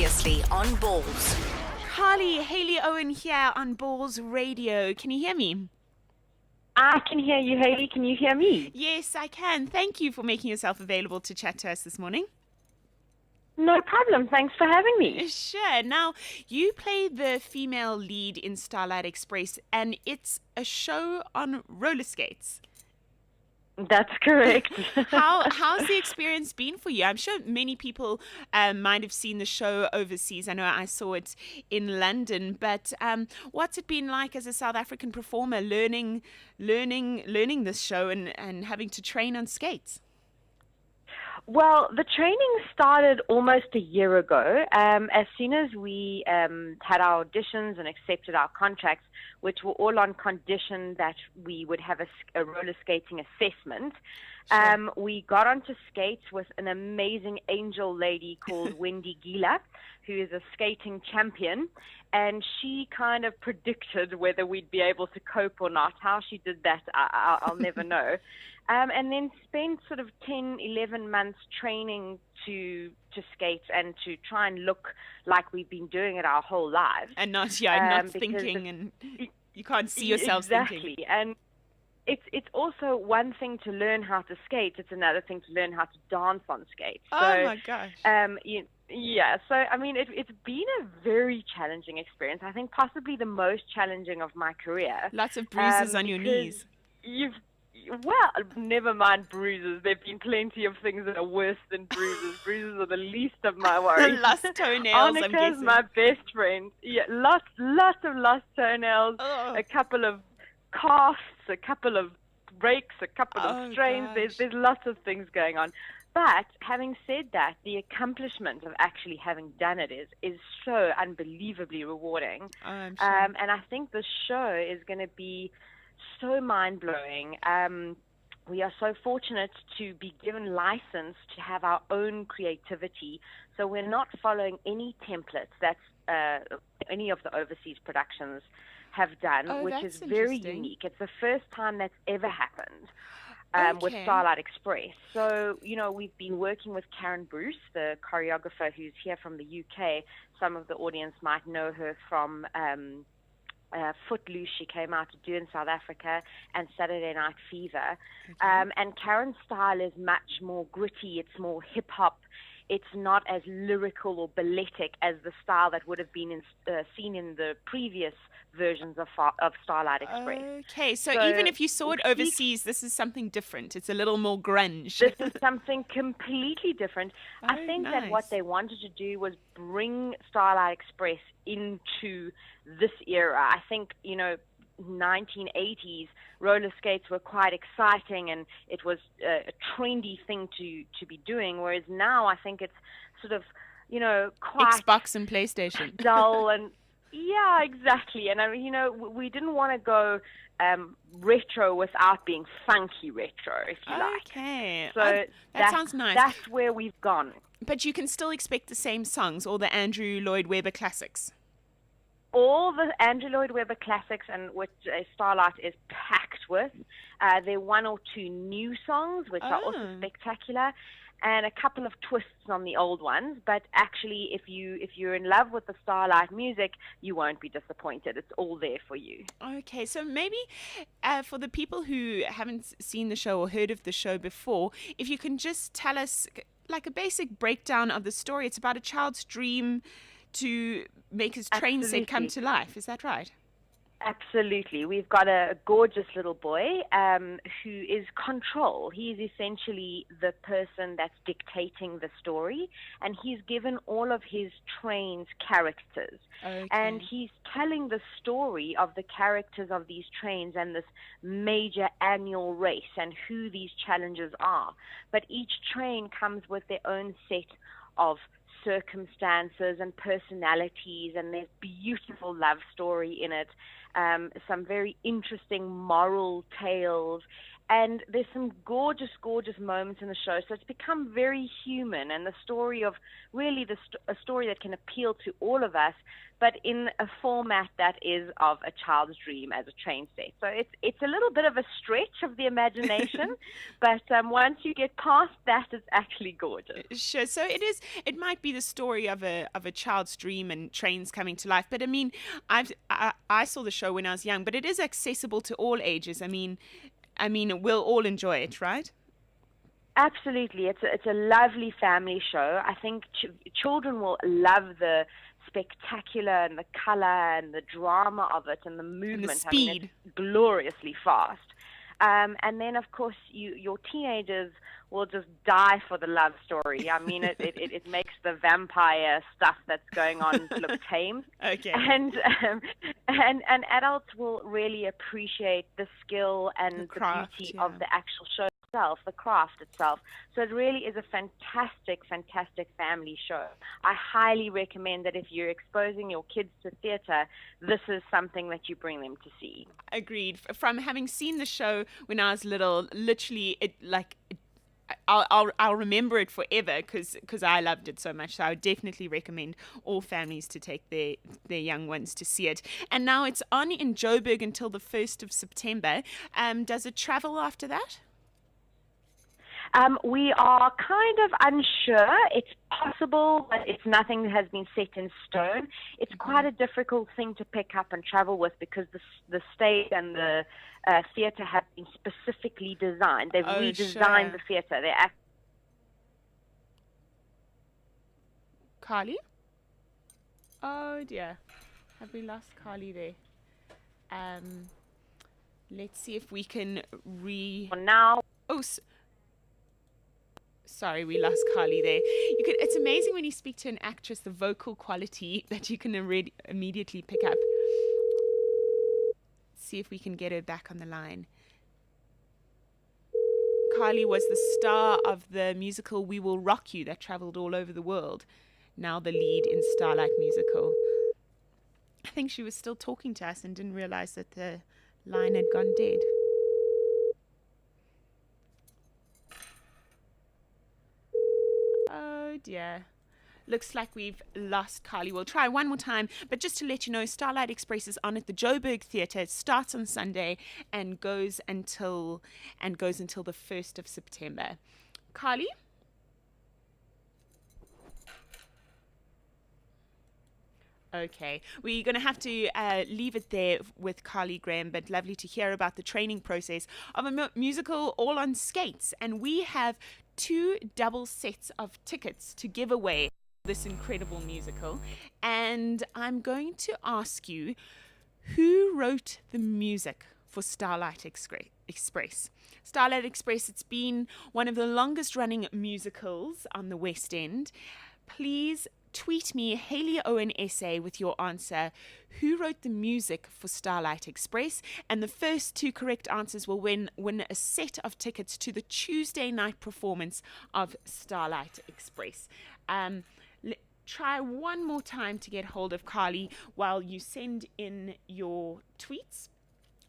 Previously on Balls. Hayley Owen here on Balls Radio. Can you hear me? I can hear you, Hayley. Can you hear me? Yes, I can. Thank you for making yourself available to chat to us this morning. No problem. Thanks for having me. Sure. Now, you play the female lead in Starlight Express, and it's a show on roller skates. That's correct. How's the experience been for you? I'm sure many people might have seen the show overseas. I know I saw it in London, but what's it been like as a South African performer learning this show and having to train on skates? Well, the training started almost a year ago. As soon as we had our auditions and accepted our contracts, which were all on condition that we would have a roller skating assessment, Sure. we got onto skates with an amazing angel lady called Wendy Gila, who is a skating champion, and she kind of predicted whether we'd be able to cope or not. How she did that, I'll never know. And then spent sort of 10, 11 months training to skate and to try and look like we've been doing it our whole lives. And not thinking, and you can't see yourself exactly. thinking. And it's also one thing to learn how to skate. It's another thing to learn how to dance on skates. Oh my gosh. Yeah, so I mean, it's been a very challenging experience. I think possibly the most challenging of my career. Lots of bruises on your knees. Well, never mind bruises. There've been plenty of things that are worse than bruises. Bruises are the least of my worries. Lost toenails, I'm Annika's guessing. my best friend. Yeah, lots of lost toenails, Oh. a couple of casts, a couple of breaks, a couple of strains. Gosh. There's lots of things going on. But having said that, the accomplishment of actually having done it is so unbelievably rewarding. Oh, I'm sure. And I think the show is going to be so mind-blowing. We are so fortunate to be given license to have our own creativity. So we're not following any templates that any of the overseas productions have done, which is that's very interesting. unique. It's the first time that's ever happened. With Okay. Starlight Express. So, we've been working with Karen Bruce, the choreographer who's here from the UK. Some of the audience might know her from Footloose. She came out to do in South Africa, and Saturday Night Fever. And Karen's style is much more gritty. It's more hip-hop. It's not as lyrical or balletic as the style that would have been seen in the previous versions of Starlight Express. Okay, so So even if you saw it overseas, this is something different. It's a little more grunge. This is something completely different. I Oh, think that what nice. they wanted to do was bring Starlight Express into this era. I think, 1980s roller skates were quite exciting, and it was a trendy thing to be doing, whereas now I think it's sort of, quite Xbox and PlayStation. dull and yeah, exactly. And we didn't want to go retro without being funky retro, if you like. Okay. So that sounds nice. That's where we've gone. But you can still expect the same songs, all the Andrew Lloyd Webber classics. All the Andrew Lloyd Webber classics, and which Starlight is packed with. There are one or two new songs, which are also spectacular, and a couple of twists on the old ones. But actually, if you're in love with the Starlight music, you won't be disappointed. It's all there for you. Okay, so maybe for the people who haven't seen the show or heard of the show before, if you can just tell us like a basic breakdown of the story. It's about a child's dream to make his train set come to life. Is that right? Absolutely. We've got a gorgeous little boy who is control. He's essentially the person that's dictating the story, and he's given all of his trains characters. Okay. And he's telling the story of the characters of these trains and this major annual race and who these challengers are. But each train comes with their own set of circumstances and personalities, and there's beautiful love story in it, some very interesting moral tales, And there's some gorgeous, gorgeous moments in the show. So it's become very human, and the story of really a story that can appeal to all of us, but in a format that is of a child's dream as a train set. So it's a little bit of a stretch of the imagination, but once you get past that, it's actually gorgeous. Sure. So it is. It might be the story of a child's dream and trains coming to life. But I mean, I saw the show when I was young, but it is accessible to all ages. I mean, we'll all enjoy it, right? Absolutely. It's a lovely family show. I think children will love the spectacular and the color and the drama of it and the movement. And the speed. I mean, it's gloriously fast. And then, of course, your teenagers will just die for the love story. I mean, it makes the vampire stuff that's going on look tame. Okay. And adults will really appreciate the skill and the beauty of the actual show itself, the craft itself. So it really is a fantastic, fantastic family show. I highly recommend that if you're exposing your kids to theatre, this is something that you bring them to see. Agreed. From having seen the show when I was little, literally, I'll remember it forever because I loved it so much. So I would definitely recommend all families to take their young ones to see it. And now it's on in Joburg until the 1st of September. Does it travel after that? We are kind of unsure. It's possible, but nothing that has been set in stone. It's quite a difficult thing to pick up and travel with because the stage and the theatre have been specifically designed. They've redesigned the theatre. Carly? Oh dear. Have we lost Carly there? Let's see if we can now. Oh, sorry, we lost Carly there. It's amazing when you speak to an actress, the vocal quality that you can immediately pick up. See if we can get her back on the line. Carly was the star of the musical We Will Rock You that traveled all over the world. Now the lead in Starlight Musical. I think she was still talking to us and didn't realize that the line had gone dead. Oh dear. Looks like we've lost Carly. We'll try one more time, but just to let you know, Starlight Express is on at the Joburg Theatre. It starts on Sunday and goes until the 1st of September. Carly? Okay, we're going to have to leave it there with Carly, Graeme, but lovely to hear about the training process of a musical all on skates. And we have 2 double sets of tickets to give away this incredible musical. And I'm going to ask you, who wrote the music for Starlight Express? Starlight Express, it's been one of the longest running musicals on the West End. Please tweet me Hayley Owen essay with your answer. Who wrote the music for Starlight Express? And the first 2 correct answers will win a set of tickets to the Tuesday night performance of Starlight Express. Try one more time to get hold of Carly while you send in your tweets.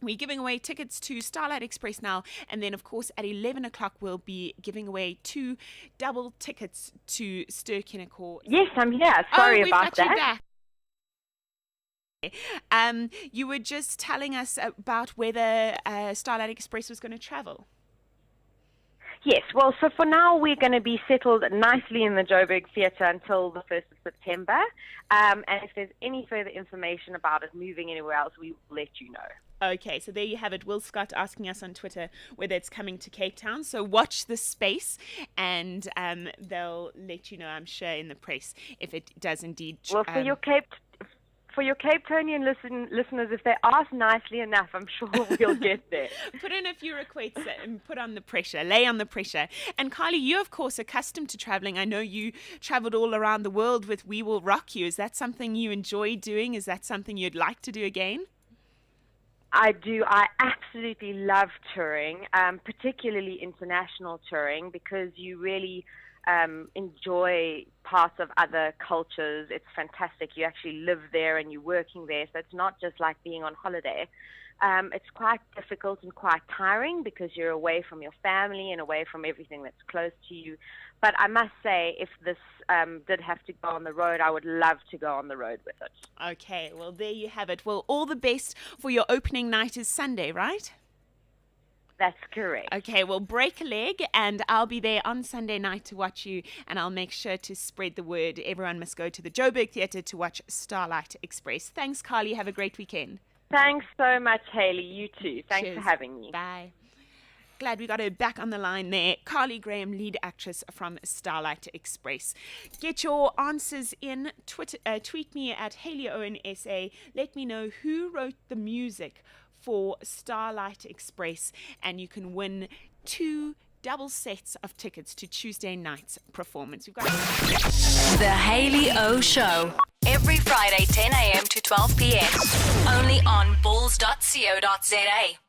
We're giving away tickets to Starlight Express now, and then, of course, at 11 o'clock, we'll be giving away 2 double tickets to Ster-Kinekor. Yes, I'm here. Sorry about that. You back. You were just telling us about whether Starlight Express was going to travel. Yes, well, so for now we're going to be settled nicely in the Joburg Theatre until the 1st of September. And if there's any further information about it moving anywhere else, we will let you know. Okay, so there you have it. Will Scott asking us on Twitter whether it's coming to Cape Town. So watch this space, and they'll let you know, I'm sure, in the press if it does indeed. Well, for your Cape Townian listeners, if they ask nicely enough, I'm sure we'll get there. Put in a few requests and put on the pressure, lay on the pressure. And Carly, you're of course accustomed to traveling. I know you traveled all around the world with We Will Rock You. Is that something you enjoy doing? Is that something you'd like to do again? I do. I absolutely love touring, particularly international touring, because you really enjoy parts of other cultures. It's fantastic. You actually live there and you're working there, so it's not just like being on holiday. It's quite difficult and quite tiring because you're away from your family and away from everything that's close to you. But I must say, if this did have to go on the road, I would love to go on the road with it. Okay, well, there you have it. Well, all the best for your opening night is Sunday, right? That's correct. Okay, well, break a leg, and I'll be there on Sunday night to watch you, and I'll make sure to spread the word. Everyone must go to the Joburg Theatre to watch Starlight Express. Thanks, Carly. Have a great weekend. Thanks so much, Hayley. You too. Thanks Cheers. for having me. Bye. Glad we got her back on the line there. Carly Graeme, lead actress from Starlight Express. Get your answers in. Tweet me at Hayley Owen SA. Let me know who wrote the music for Starlight Express, and you can win 2 double sets of tickets to Tuesday night's performance. We've got The Hayley O Show. Every Friday, 10 a.m. to 12 p.m. Only on bulls.co.za.